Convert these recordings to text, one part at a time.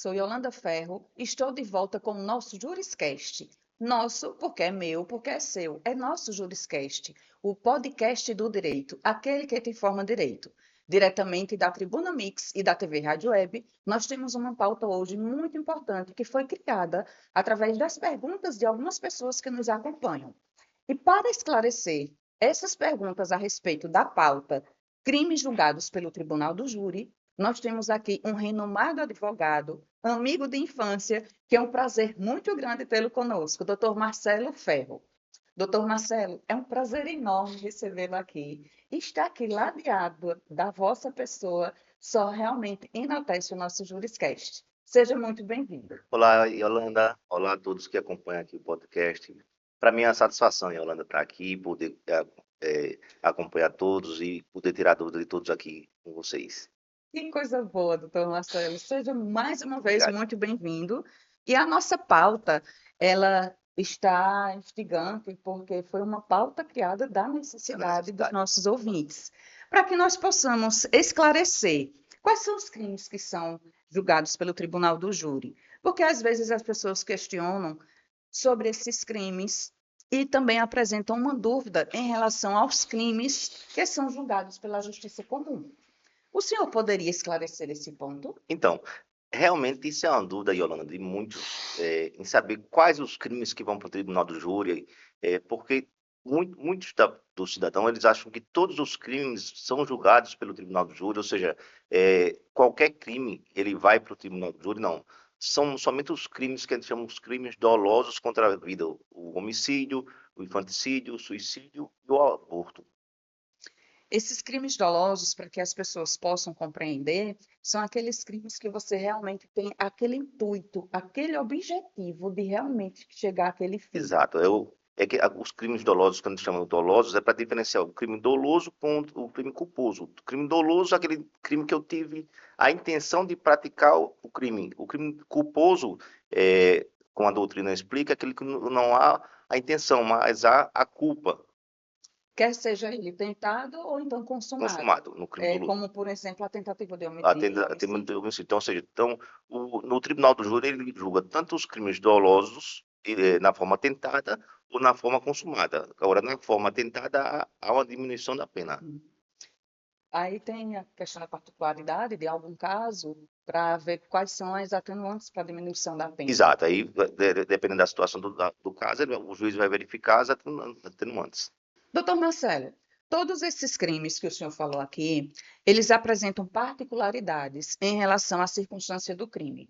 sou Yolanda Ferro e estou de volta com o nosso Juriscast. Nosso, porque é meu, porque é seu. É nosso Juriscast, o podcast do direito, aquele que te informa direito. Diretamente da Tribuna Mix e da TV Rádio Web, nós temos uma pauta hoje muito importante que foi criada através das perguntas de algumas pessoas que nos acompanham. E para esclarecer essas perguntas a respeito da pauta crimes julgados pelo Tribunal do Júri, nós temos aqui um renomado advogado, amigo de infância, que é um prazer muito grande tê-lo conosco, doutor Marcelo Ferro. Doutor Marcelo, é um prazer enorme recebê-lo aqui. Estar aqui ladeado da vossa pessoa só realmente enaltece o nosso Juriscast. Seja muito bem-vindo. Olá, Yolanda. Olá a todos que acompanham aqui o podcast. Para mim é uma satisfação, Yolanda, estar aqui, poder acompanhar todos e poder tirar dúvida de todos aqui com vocês. Que coisa boa, doutor Marcelo. Seja mais uma vez Obrigado. muito bem-vindo. E a nossa pauta, ela está instigante porque foi uma pauta criada da necessidade dos nossos ouvintes, para que nós possamos esclarecer quais são os crimes que são julgados pelo Tribunal do Júri. Porque às vezes as pessoas questionam sobre esses crimes e também apresentam uma dúvida em relação aos crimes que são julgados pela Justiça Comum. O senhor poderia esclarecer esse ponto? Então, realmente isso é uma dúvida, Yolanda, de muitos, em saber quais os crimes que vão para o Tribunal do Júri, porque muitos dos cidadãos eles acham que todos os crimes são julgados pelo Tribunal do Júri, ou seja, qualquer crime ele vai para o Tribunal do Júri, não. São somente os crimes que a gente chama os crimes dolosos contra a vida, o homicídio, o infanticídio, o suicídio e o aborto. Esses crimes dolosos, para que as pessoas possam compreender, são aqueles crimes que você realmente tem aquele intuito, aquele objetivo de realmente chegar àquele fim. Exato. Os crimes dolosos, quando chamam dolosos, é para diferenciar o crime doloso com o crime culposo. O crime doloso é aquele crime que eu tive a intenção de praticar o crime. O crime culposo, como a doutrina explica, é aquele que não há a intenção, mas há a culpa. Quer seja ele tentado ou então Consumado no crime doloso. como, por exemplo, a tentativa de A homicídio. de homicídio. Então, ou seja, no Tribunal do Júri ele julga tanto os crimes dolosos na forma tentada ou na forma consumada. Agora, na forma tentada há uma diminuição da pena. Aí tem a questão da particularidade de algum caso, para ver quais são as atenuantes para a diminuição da pena. Exato. Aí, dependendo da situação do caso, o juiz vai verificar as atenuantes. Doutor Marcelo, todos esses crimes que o senhor falou aqui, eles apresentam particularidades em relação à circunstância do crime.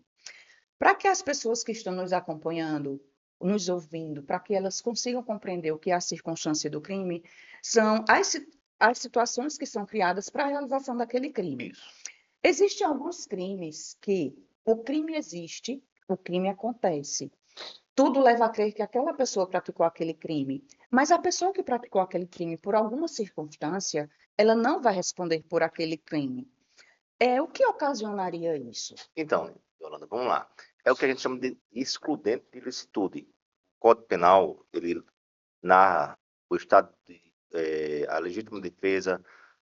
Para que as pessoas que estão nos acompanhando, nos ouvindo, para que elas consigam compreender o que é a circunstância do crime, são as situações que são criadas para a realização daquele crime. Isso. Existem alguns crimes que o crime existe, o crime acontece. Tudo leva a crer que aquela pessoa praticou aquele crime, mas a pessoa que praticou aquele crime por alguma circunstância, ela não vai responder por aquele crime. O que ocasionaria isso? Então, Yolanda, vamos lá. É o que a gente chama de excludente de ilicitude. O Código Penal, ele narra o estado a legítima defesa,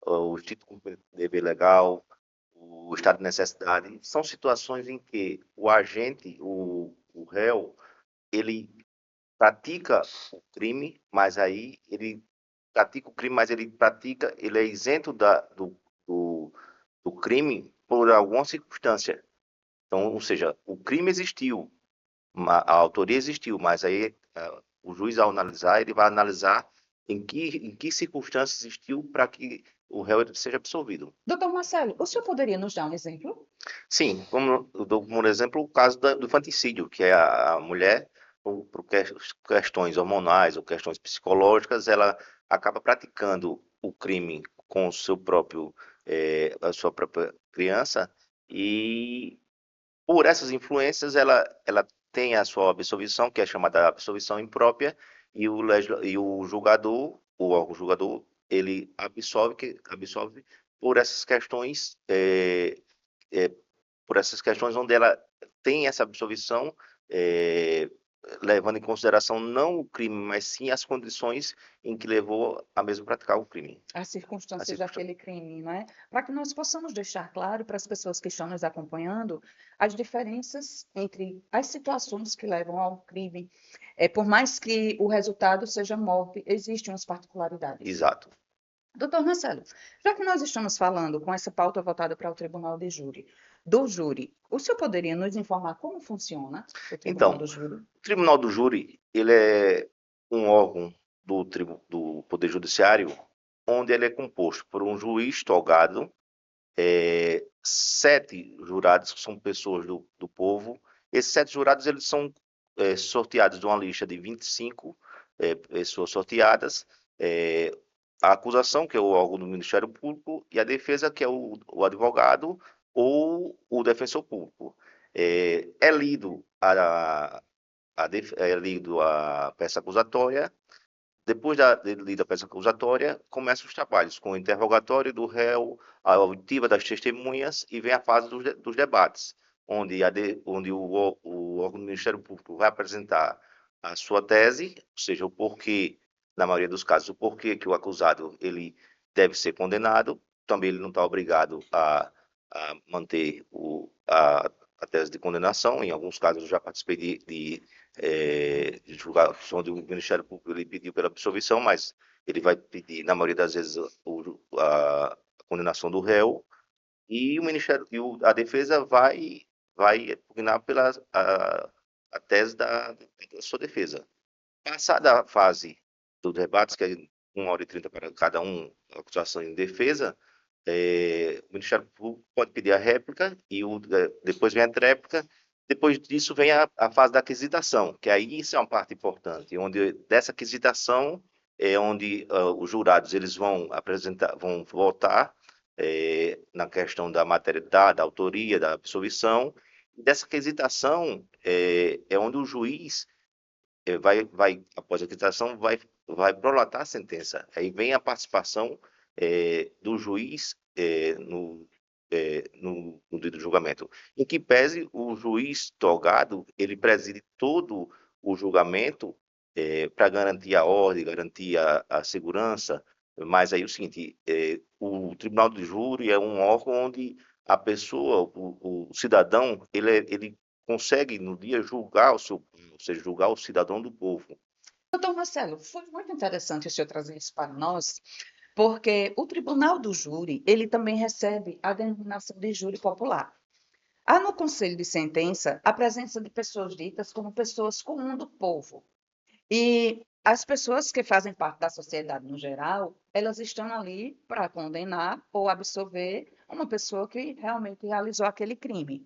o instinto de cumprimento do dever legal, o estado de necessidade. São situações em que o agente, o réu, ele pratica o crime, mas aí ele pratica o crime, mas ele é isento do crime por alguma circunstância. Então, ou seja, o crime existiu, a autoria existiu, mas aí o juiz, ao analisar, ele vai analisar em que circunstância existiu para que o réu seja absolvido. Doutor Marcelo, o senhor poderia nos dar um exemplo? Sim, eu dou como exemplo o caso do infanticídio, que é a mulher, por questões hormonais ou questões psicológicas, ela acaba praticando o crime com o seu próprio, a sua própria criança e por essas influências, ela tem a sua absolvição, que é chamada absolvição imprópria, e o julgador, o órgão julgador, ele absolve por essas questões, por essas questões onde ela tem essa absolvição, levando em consideração não o crime, mas sim as condições em que levou a mesmo praticar o crime. As circunstâncias circunstância. daquele crime, não é? Para que nós possamos deixar claro para as pessoas que estão nos acompanhando as diferenças entre as situações que levam ao crime. Por mais que o resultado seja morte, existem umas particularidades. Exato. Doutor Marcelo, já que nós estamos falando com essa pauta voltada para o Tribunal de Júri, do júri, o senhor poderia nos informar como funciona o Tribunal Então, do Júri? o Tribunal do Júri, ele é um órgão do Poder Judiciário, onde ele é composto por um juiz togado, 7 jurados, que são pessoas do povo. Esses 7 jurados, eles são sorteados de uma lista de 25 pessoas sorteadas, a acusação, que é o órgão do Ministério Público, e a defesa, que é o advogado ou o defensor público. É lido a peça acusatória. Depois de lida a peça acusatória, começam os trabalhos com o interrogatório do réu, a auditiva das testemunhas e vem a fase dos debates, onde o órgão do Ministério Público vai apresentar a sua tese, ou seja, o porquê, na maioria dos casos, o porquê que o acusado ele deve ser condenado. Também ele não está obrigado a manter a tese de condenação. Em alguns casos, eu já participei de julgados onde o Ministério Público ele pediu pela absolvição, mas ele vai pedir, na maioria das vezes, a condenação do réu, e o Ministério a defesa vai pugnar pela a tese da sua defesa. Passada a fase dos debates, que é 1h30 para cada um, acusação e defesa, o Ministério Público pode pedir a réplica e depois vem a tréplica. Depois disso vem a fase da aquisitação, que aí isso é uma parte importante, onde dessa aquisitação é onde os jurados eles vão votar na questão da matéria da autoria, da absolvição. E dessa aquisitação é onde o juiz após a aquisitação, vai prolatar a sentença. Aí vem a participação do juiz no dia do julgamento. Em que pese o juiz togado, ele preside todo o julgamento para garantir a ordem, garantir a segurança. Mas aí é o seguinte, o Tribunal de Júri é um órgão onde a pessoa, o cidadão, ele consegue no dia julgar ou seja, julgar o cidadão do povo. Doutor Marcelo, foi muito interessante o senhor trazer isso para nós, porque o Tribunal do Júri, ele também recebe a denominação de júri popular. Há no Conselho de Sentença a presença de pessoas ditas como pessoas comum do povo. E as pessoas que fazem parte da sociedade no geral, elas estão ali para condenar ou absolver uma pessoa que realmente realizou aquele crime.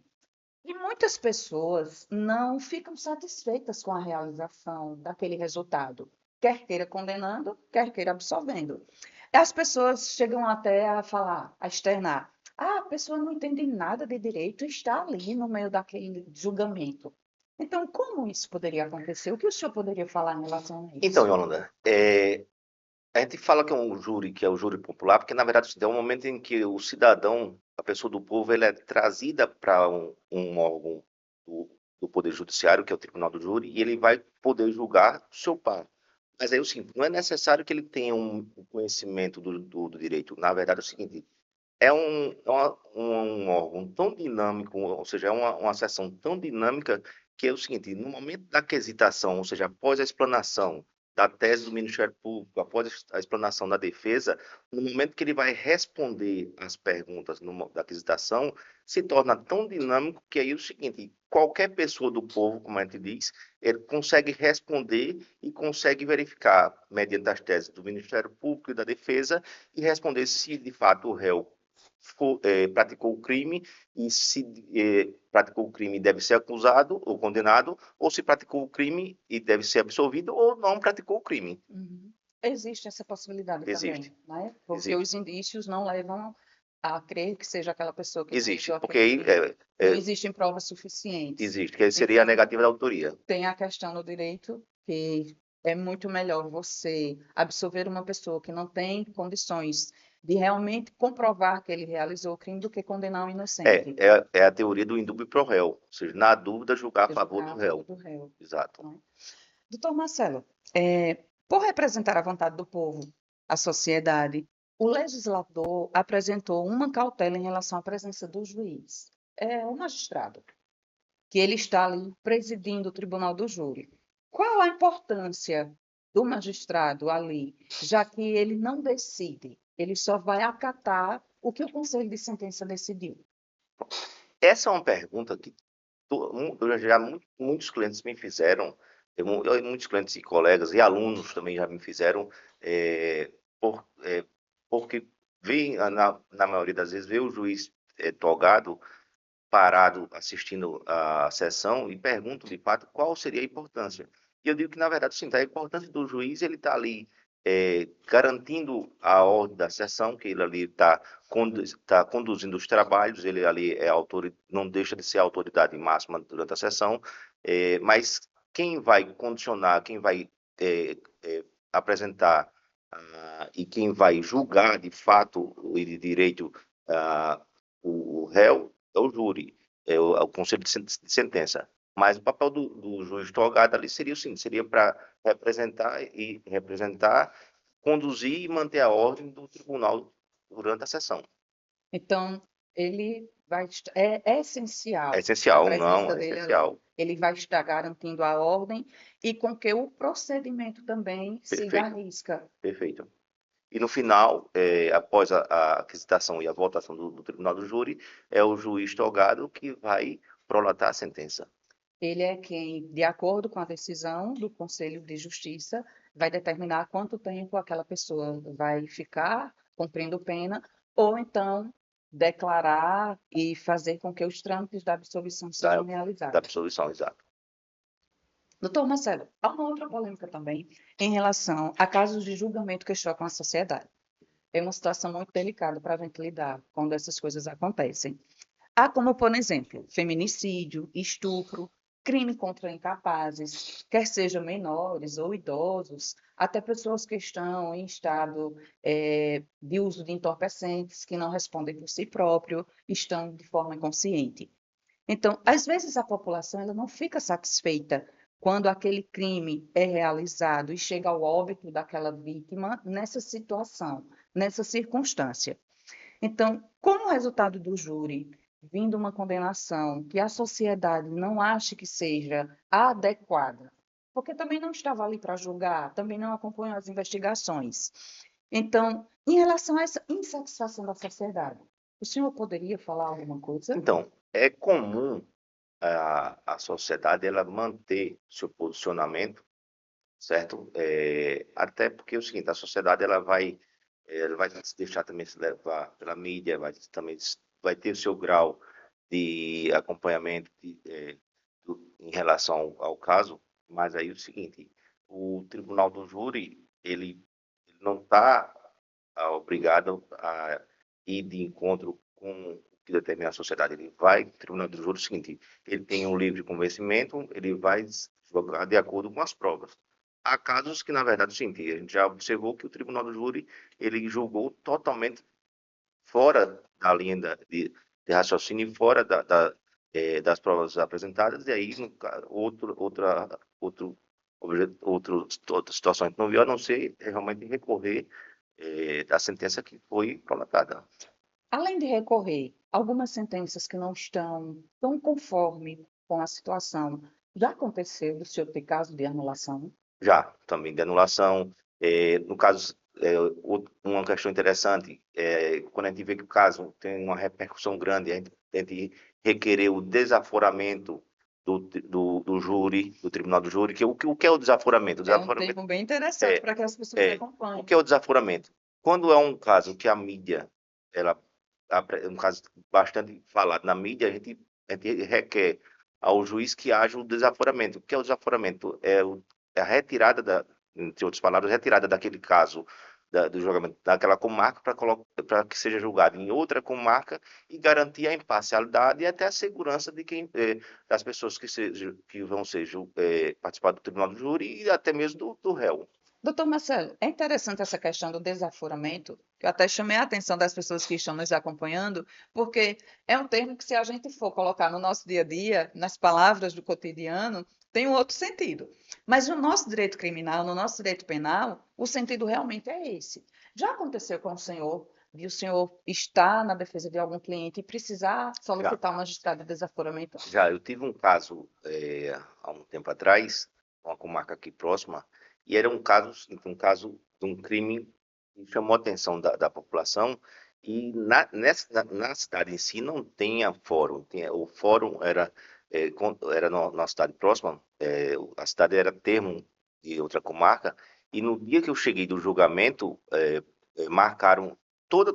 E muitas pessoas não ficam satisfeitas com a realização daquele resultado, quer queira condenando, quer queira absolvendo. As pessoas chegam até a falar, a externar: a pessoa não entende nada de direito e está ali no meio daquele julgamento. Então, como isso poderia acontecer? O que o senhor poderia falar em relação a isso? Então, Yolanda, a gente fala que é um júri, que é o júri popular, porque na verdade é um momento em que o cidadão, a pessoa do povo, ele é trazida para um órgão do Poder Judiciário, que é o Tribunal do Júri, e ele vai poder julgar o seu par. Mas aí é o seguinte, não é necessário que ele tenha um conhecimento do direito. Na verdade é o seguinte, um órgão tão dinâmico, ou seja, é uma sessão tão dinâmica, que é o seguinte, no momento da aquisitação, ou seja, após a explanação da tese do Ministério Público, após a explanação da defesa, no momento que ele vai responder às perguntas da aquisitação, se torna tão dinâmico que aí é o seguinte, qualquer pessoa do povo, como a gente diz, ele consegue responder e consegue verificar, mediante as teses do Ministério Público e da defesa, e responder se de fato o réu praticou o crime, e se praticou o crime deve ser acusado ou condenado, ou se praticou o crime e deve ser absolvido ou não praticou o crime. Uhum. Existe essa possibilidade Existe. também, né? Porque Existe. os indícios não levam a crer que seja aquela pessoa que Existe, realizou porque aquele aí crime. Não existem provas suficientes. existe, que seria a Então, negativa da autoria. tem a questão do direito que É muito melhor você absolver uma pessoa que não tem condições de realmente comprovar que ele realizou o crime do que condenar um inocente. É a teoria do indúbio pro réu, ou seja, na dúvida, julgar a favor Julgar do a favor réu. do réu, Exato. né? Doutor Marcelo, por representar a vontade do povo, a sociedade, o legislador apresentou uma cautela em relação à presença do juiz, o magistrado, que ele está ali presidindo o tribunal do júri. Qual a importância do magistrado ali, já que ele não decide, ele só vai acatar o que o conselho de sentença decidiu? Essa é uma pergunta que muitos clientes me fizeram, muitos clientes e colegas e alunos também já me fizeram, é, por, é, porque na maioria das vezes, vê o juiz togado, parado, assistindo a sessão e pergunto, de fato, qual seria a importância. E eu digo que, na verdade, sim, a importância do juiz, ele está ali garantindo a ordem da sessão, que ele ali está conduzindo os trabalhos, ele ali não deixa de ser a autoridade máxima durante a sessão, mas quem vai condicionar, quem vai apresentar e quem vai julgar de fato e de direito o réu é o júri, é o conselho de sentença. Mas o papel do juiz togado ali seria o seguinte, seria para representar, conduzir e manter a ordem do tribunal durante a sessão. Então, ele vai é essencial É a essencial, não, presença é dele ali. essencial. Ele vai estar garantindo a ordem e com que o procedimento também siga à Perfeito, risca. perfeito. E no final, após a aquisitação e a votação do tribunal do júri, é o juiz togado que vai prolatar a sentença. Ele é quem, de acordo com a decisão do Conselho de Justiça, vai determinar quanto tempo aquela pessoa vai ficar cumprindo pena, ou então declarar e fazer com que os trâmites da absolvição sejam Da realizados. absolvição, exato. Doutor Marcelo, há uma outra polêmica também em relação a casos de julgamento que chocam a sociedade. É uma situação muito delicada para a gente lidar quando essas coisas acontecem. Há como, por exemplo, feminicídio, estupro, crime contra incapazes, quer sejam menores ou idosos, até pessoas que estão em estado de uso de entorpecentes, que não respondem por si próprio, estão de forma inconsciente. Então, às vezes a população ela não fica satisfeita quando aquele crime é realizado e chega ao óbito daquela vítima nessa situação, nessa circunstância. Então, como resultado do júri, vindo uma condenação que a sociedade não acha que seja adequada, porque também não estava ali para julgar, também não acompanhou as investigações. Então, em relação a essa insatisfação da sociedade, o senhor poderia falar alguma coisa? Então, é comum a sociedade ela manter seu posicionamento, certo? Até porque é o seguinte, a sociedade ela vai se deixar também se levar pela mídia, vai ter o seu grau de acompanhamento em relação ao caso, mas aí é o seguinte, o tribunal do júri, ele não está obrigado a ir de encontro com o que determina a sociedade. Ele vai, o tribunal do júri, é o seguinte, ele tem um livre convencimento, ele vai jogar de acordo com as provas. Há casos que, na verdade, sim, a gente já observou que o tribunal do júri, ele julgou totalmente fora da linha de raciocínio, fora das provas apresentadas, e aí, outra situação que não viu, a não ser realmente recorrer da sentença que foi prolatada. Além de recorrer, algumas sentenças que não estão tão conforme com a situação, já aconteceu do senhor ter caso de anulação? Já, também de anulação. No caso, uma questão interessante, quando a gente vê que o caso tem uma repercussão grande, a gente requerer o desaforamento do júri, do tribunal do júri, o que é o desaforamento? O É um desaforamento termo bem interessante para que as pessoas o acompanhem. que é o desaforamento? Quando é um caso que a mídia, ela, um caso bastante falado na mídia, a gente requer ao juiz que haja o desaforamento. O que é o desaforamento? É a retirada entre outras palavras, retirada daquele caso do julgamento daquela comarca para que seja julgado em outra comarca e garantir a imparcialidade e até a segurança de das pessoas que vão ser participar do tribunal do júri e até mesmo do réu. Doutor Marcelo, é interessante essa questão do desaforamento, que eu até chamei a atenção das pessoas que estão nos acompanhando, porque é um termo que, se a gente for colocar no nosso dia a dia, nas palavras do cotidiano, tem um outro sentido. Mas no nosso direito criminal, no nosso direito penal, o sentido realmente é esse. Já aconteceu com o senhor, de o senhor estar na defesa de algum cliente e precisar Já, solicitar um magistrado de desaforamento? já, eu tive um caso há um tempo atrás, uma comarca aqui próxima, e era um caso de um crime que chamou a atenção da população, e na cidade em si não tinha fórum, o fórum era na cidade próxima, a cidade era termo de outra comarca, e no dia que eu cheguei do julgamento, marcaram todo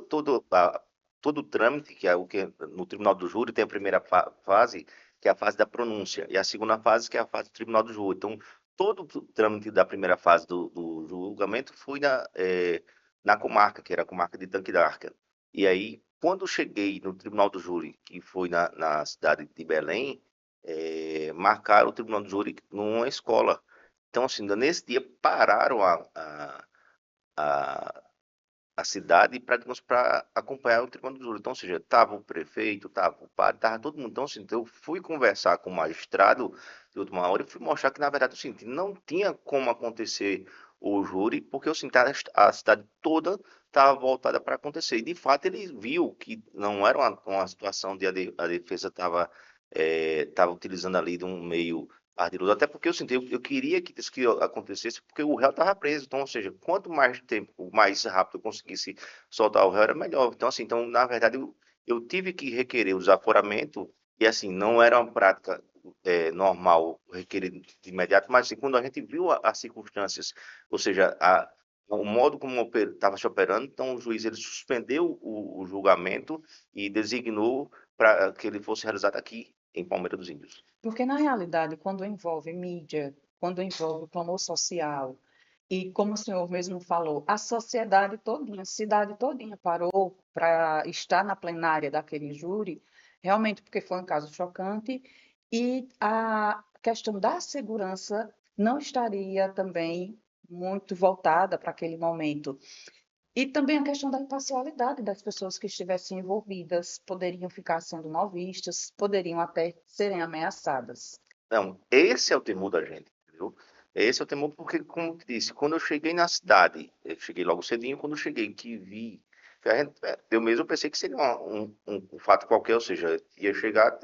o trâmite, que é o que no Tribunal do Júri tem a primeira fase, que é a fase da pronúncia, e a segunda fase, que é a fase do Tribunal do Júri. Então, todo o trâmite da primeira fase do julgamento foi na comarca, que era a comarca de Tanque d'Arca. E aí, quando eu cheguei no Tribunal do Júri, que foi na cidade de Belém, marcaram o Tribunal do Júri numa escola. Então, assim, nesse dia pararam a, a cidade para acompanhar o tribunal do júri. Então, ou seja, estava o prefeito, estava o padre, estava todo mundo. Então, assim, eu fui conversar com o magistrado de última hora e fui mostrar que, na verdade, assim, não tinha como acontecer o júri, porque eu senti a cidade toda estava voltada para acontecer. E, de fato, ele viu que não era uma situação de a defesa estava utilizando ali de um meio ardiloso, até porque eu senti, eu queria que isso que acontecesse, porque o réu estava preso, então, ou seja, quanto mais tempo, mais rápido eu conseguisse soltar o réu, era melhor. Então, assim, então, na verdade, eu tive que requerer o desaforamento, e assim, não era uma prática normal requerer de imediato, mas assim, quando a gente viu as circunstâncias, ou seja, o modo como estava se operando, então o juiz ele suspendeu o julgamento e designou para que ele fosse realizado aqui, em Palmeira dos Índios. Porque, na realidade, quando envolve mídia, quando envolve clamor social, e como o senhor mesmo falou, a sociedade todinha, a cidade todinha parou para estar na plenária daquele júri, realmente porque foi um caso chocante, e a questão da segurança não estaria também muito voltada para aquele momento. E também a questão da imparcialidade das pessoas que estivessem envolvidas, poderiam ficar sendo mal vistas, poderiam até serem ameaçadas. Não, esse é o temor da gente, entendeu? Esse é o temor porque, como eu te disse, quando eu cheguei na cidade, eu cheguei logo cedinho, quando eu cheguei que vi, eu mesmo pensei que seria um fato qualquer, ou seja, ia chegar,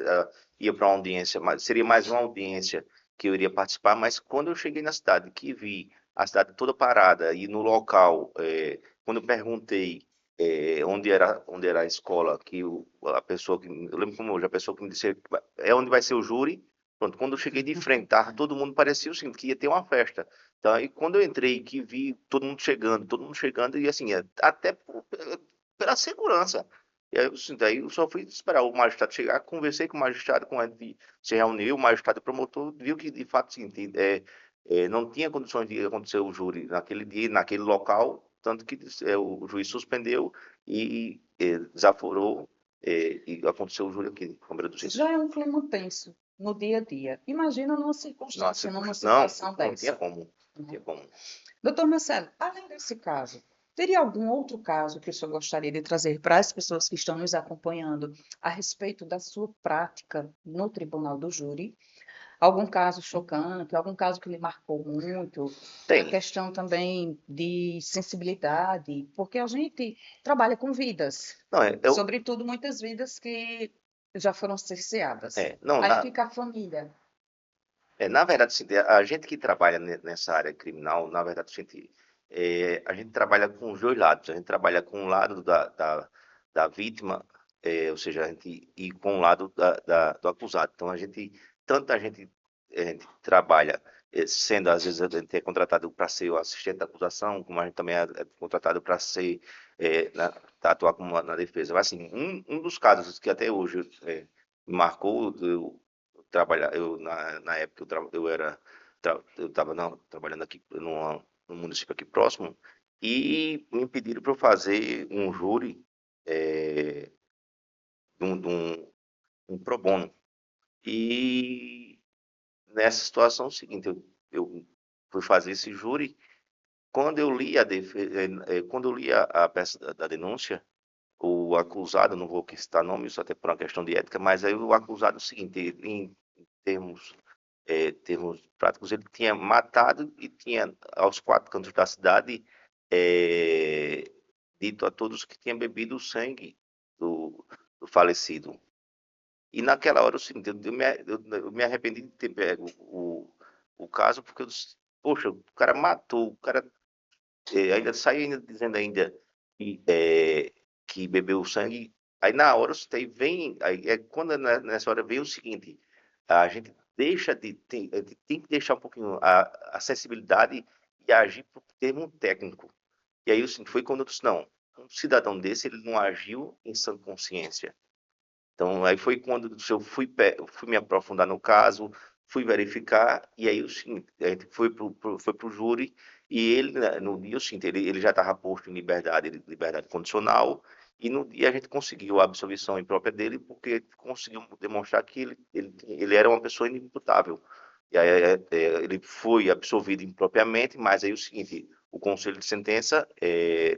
ia para uma audiência, mas seria mais uma audiência que eu iria participar, mas quando eu cheguei na cidade, que vi a cidade toda parada e no local, quando eu perguntei onde era a escola, a pessoa que, eu lembro como hoje, a pessoa que me disse, é onde vai ser o júri. Pronto, quando eu cheguei de frente, todo mundo parecia assim, que ia ter uma festa. Então, aí quando eu entrei, que vi todo mundo chegando, e assim, até pela segurança. E aí, assim, daí eu só fui esperar o magistrado chegar, conversei com o magistrado, com ele se reuniu, o magistrado e o promotor viu que, de fato, assim, não tinha condições de acontecer o júri naquele dia, naquele local, tanto que o juiz suspendeu e desaforou, e aconteceu o júri aqui em Câmara dos Índios. Já é um clima tenso no dia a dia. Imagina numa Nossa, circunstância, numa não, situação não tinha dessa. como. Não tinha como. Doutor Marcelo, além desse caso, teria algum outro caso que o senhor gostaria de trazer para as pessoas que estão nos acompanhando a respeito da sua prática no Tribunal do Júri? Algum caso chocante, algum caso que lhe marcou muito, a Tem. questão também de sensibilidade, porque a gente trabalha com vidas, Não, sobretudo muitas vidas que já foram cerceadas. não, Aí fica a família. na verdade, assim, a gente que trabalha nessa área criminal, na verdade, a gente trabalha com os dois lados. A gente trabalha com o lado da vítima, ou seja, e com o lado do acusado. Então, tanto a gente trabalha, sendo, às vezes, a gente é contratado para ser o assistente da acusação, como a gente também é contratado para ser, atuar como na defesa. Mas, assim, um dos casos que até hoje me marcou, na época eu estava trabalhando aqui num município aqui próximo, e me pediram para eu fazer um júri, eh, de um pro bono. E nessa situação é o seguinte, eu fui fazer esse júri, quando eu li quando eu li a peça da denúncia, o acusado, não vou citar nome, isso até por uma questão de ética, mas aí o acusado é o seguinte, ele, em termos práticos, ele tinha matado e tinha, aos quatro cantos da cidade, eh, dito a todos que tinha bebido o sangue do falecido. E naquela hora, assim, eu me arrependi de ter pego o caso, porque eu disse, poxa, o cara matou, o cara ainda sai ainda dizendo ainda que bebeu sangue. Aí na hora, aí vem, aí é quando nessa hora vem o seguinte, a gente tem que deixar um pouquinho a sensibilidade e agir por termo técnico. E aí assim, foi quando eu disse, não, um cidadão desse, ele não agiu em sã consciência. Então, aí foi quando eu fui me aprofundar no caso, fui verificar, e aí o seguinte, a gente foi pro júri, e ele, né, no dia, o seguinte, ele já estava posto em liberdade condicional, e no dia a gente conseguiu a absolvição imprópria dele, porque conseguiu demonstrar que ele era uma pessoa inimputável. E aí ele foi absolvido impropriamente, mas aí o seguinte, o conselho de sentença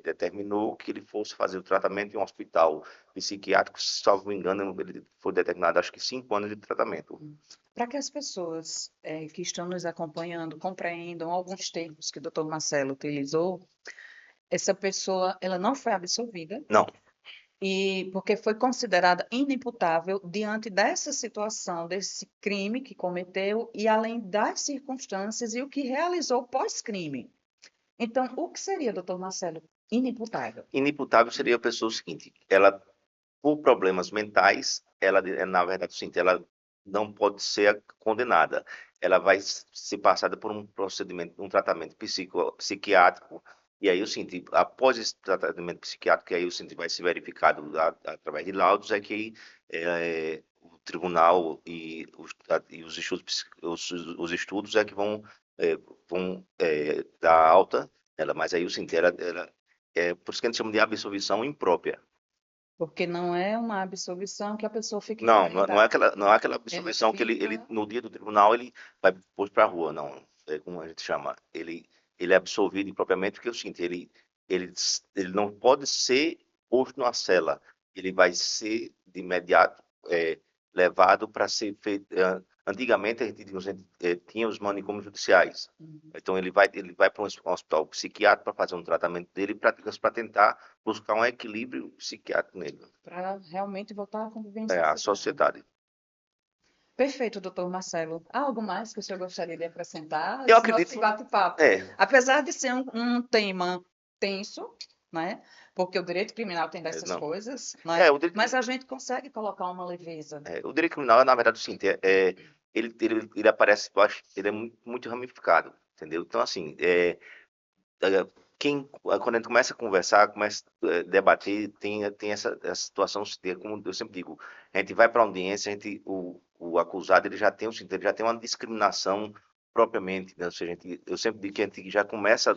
determinou que ele fosse fazer o tratamento em um hospital psiquiátrico, se salvo engano, ele foi determinado, acho que 5 anos de tratamento. Para que as pessoas que estão nos acompanhando compreendam alguns termos que o doutor Marcelo utilizou, essa pessoa ela não foi absolvida Não, e porque foi considerada inimputável diante dessa situação, desse crime que cometeu e além das circunstâncias e o que realizou pós-crime. Então, o que seria, doutor Marcelo, inimputável? inimputável seria a pessoa o seguinte, ela, por problemas mentais, ela, na verdade, sim, ela não pode ser condenada. Ela vai ser passada por um procedimento, um tratamento psiquiátrico, e aí o seguinte, após esse tratamento psiquiátrico, aí o seguinte, vai ser verificado através de laudos, é que o tribunal e os estudos, os estudos é que vão dar alta ela, mas aí o seguinte, é por isso que a gente chama de absolvição imprópria. Porque não é uma absolvição que a pessoa fica em Não é liberdade. aquela Ela absolvição que ele fica. no dia do tribunal ele vai pôr para a rua, não. É como a gente chama. Ele é absolvido impropriamente porque é o seguinte, ele, ele não pode ser posto numa cela. Ele vai ser de imediato levado para ser feito. Antigamente tinha os manicômios judiciais. Uhum. Então ele vai para um hospital psiquiátrico para fazer um tratamento dele para tentar buscar um equilíbrio psiquiátrico nele. Para realmente voltar a conviver em É a sociedade. sociedade. Perfeito, doutor Marcelo. Há algo mais que o senhor gostaria de acrescentar Eu nesse acredito nosso sim. bate-papo? É, Apesar de ser um tema tenso, né? Porque o direito criminal tem dessas não. coisas, né? É, o direito, Mas a gente consegue colocar uma leveza. o direito criminal, na verdade, sim, ele aparece, eu acho, ele é muito, muito ramificado, entendeu? Então, assim, quando a gente começa a conversar, começa a debater, tem essa situação, como eu sempre digo, a gente vai para a audiência, o acusado, ele já tem, ele já tem uma discriminação propriamente, né? Ou seja, eu sempre digo que a gente já começa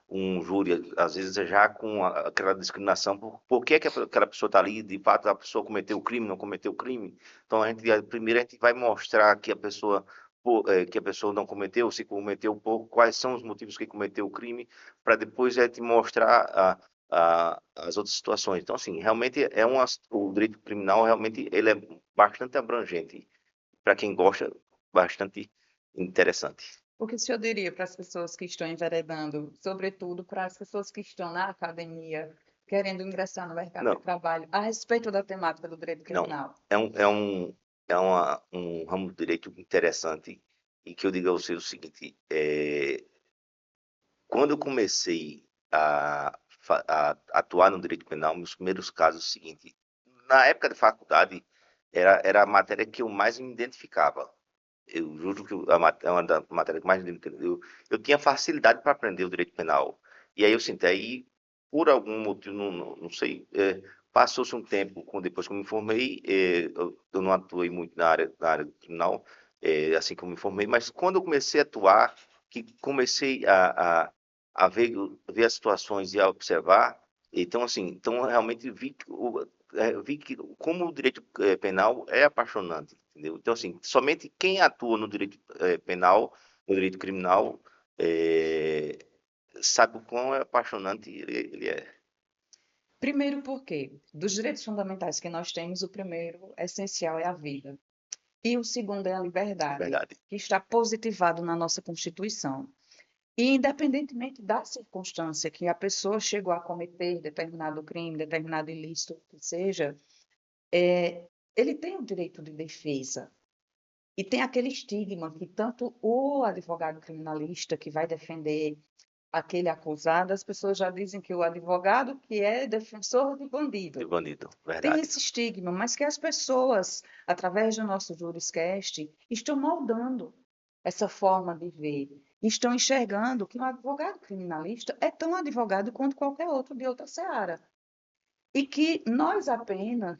um júri, às vezes, já com aquela discriminação, por que que aquela pessoa está ali, de fato, a pessoa cometeu o crime, não cometeu o crime. Então, primeiro a gente vai mostrar que a pessoa não cometeu, se cometeu pouco, quais são os motivos que cometeu o crime, para depois te mostrar as outras situações. Então, assim, realmente o direito criminal realmente ele é bastante abrangente. Para quem gosta, bastante interessante. O que o senhor diria para as pessoas que estão enveredando, sobretudo para as pessoas que estão na academia, querendo ingressar no mercado de Não, trabalho, a respeito da temática do direito não. criminal? É um ramo de direito interessante e que eu digo a você o seguinte, quando eu comecei a atuar no direito penal, meus primeiros casos, é o seguinte, na época da faculdade, era a matéria que eu mais me identificava. Eu juro que é uma das matérias que mais me identificava. Eu tinha facilidade para aprender o direito penal. E aí eu senti, aí, por algum motivo, não sei, passou-se um tempo, depois que eu me formei, eu não atuei muito na área criminal, assim que eu me formei, mas quando eu comecei a atuar, que comecei a ver as situações e a observar. Então, assim, realmente vi que como o direito penal é apaixonante, entendeu? Então, assim, somente quem atua no direito penal, no direito criminal, eh, sabe o quão apaixonante ele é. Primeiro porque, dos direitos fundamentais que nós temos, o primeiro essencial é a vida. E o segundo é a liberdade, Verdade. que está positivado na nossa Constituição. E independentemente da circunstância que a pessoa chegou a cometer determinado crime, determinado ilícito, que seja, ele tem o direito de defesa. E tem aquele estigma que tanto o advogado criminalista que vai defender aquele acusado, as pessoas já dizem que o advogado que é defensor de De bandido. bandido, Tem verdade. esse estigma, mas que as pessoas, através do nosso juriscast, estão moldando essa forma de ver. Estão enxergando que um advogado criminalista é tão advogado quanto qualquer outro de outra seara. E que nós apenas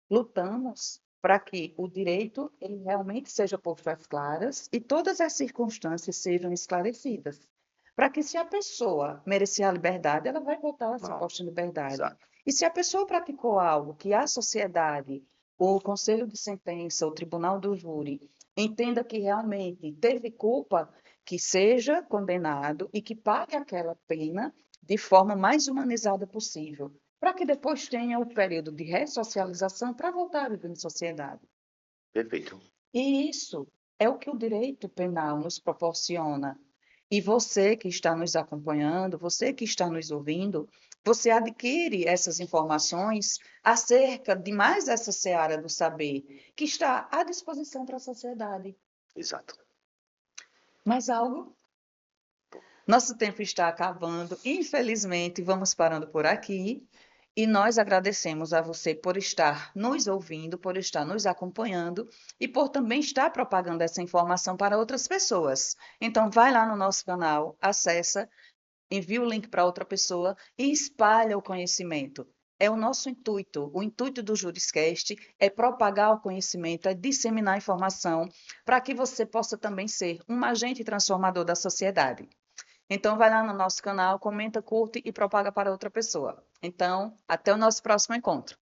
lutamos para que o direito ele realmente seja posto às claras e todas as circunstâncias sejam esclarecidas. Para que, se a pessoa merecer a liberdade, ela vai voltar a ser Não, posta em liberdade. exato. E se a pessoa praticou algo que a sociedade, o conselho de sentença, o tribunal do júri, entenda que realmente teve culpa, que seja condenado e que pague aquela pena de forma mais humanizada possível, para que depois tenha o período de ressocialização para voltar a viver em sociedade. Perfeito. E isso é o que o direito penal nos proporciona. E você que está nos acompanhando, você que está nos ouvindo, você adquire essas informações acerca de mais essa seara do saber, que está à disposição para a sociedade. Exato. Mais algo? Nosso tempo está acabando, infelizmente, vamos parando por aqui. E nós agradecemos a você por estar nos ouvindo, por estar nos acompanhando e por também estar propagando essa informação para outras pessoas. Então, vai lá no nosso canal, acessa, envia o link para outra pessoa e espalha o conhecimento. É o nosso intuito. O intuito do Juriscast é propagar o conhecimento, é disseminar a informação para que você possa também ser um agente transformador da sociedade. Então, vai lá no nosso canal, comenta, curte e propaga para outra pessoa. Então, até o nosso próximo encontro.